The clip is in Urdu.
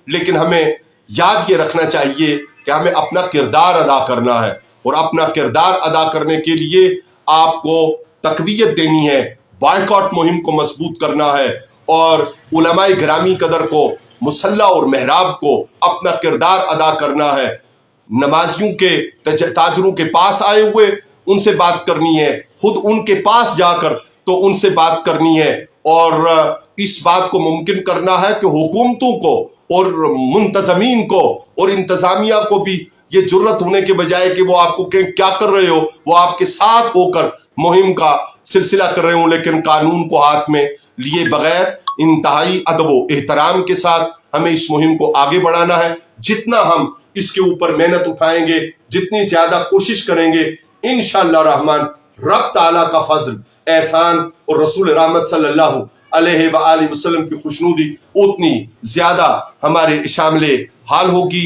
لیکن ہمیں یاد یہ رکھنا چاہیے کہ ہمیں اپنا کردار ادا کرنا ہے، اور اپنا کردار ادا کرنے کے لیے آپ کو تقویت دینی ہے، بائیکاٹ مہم کو مضبوط کرنا ہے، اور علماء گرامی قدر کو، مسلح اور محراب کو اپنا کردار ادا کرنا ہے۔ نمازیوں کے تاجروں کے پاس آئے ہوئے ان سے بات کرنی ہے، خود ان کے پاس جا کر تو ان سے بات کرنی ہے، اور اس بات کو ممکن کرنا ہے کہ حکومتوں کو اور منتظمین کو اور انتظامیہ کو بھی یہ جرت ہونے کے بجائے کہ وہ آپ کو کیا کر رہے ہو، وہ آپ کے ساتھ ہو کر مہم کا سلسلہ کر رہے ہوں، لیکن قانون کو ہاتھ میں لیے بغیر انتہائی ادب و احترام کے ساتھ ہمیں اس مہم کو آگے بڑھانا ہے۔ جتنا ہم اس کے اوپر محنت اٹھائیں گے، جتنی زیادہ کوشش کریں گے، انشاءاللہ الرحمن رب تعالیٰ کا فضل، احسان اور رسول رحمت صلی اللہ علیہ وآلہ وسلم کی خوشنودی اتنی زیادہ ہمارے شامل حال ہوگی۔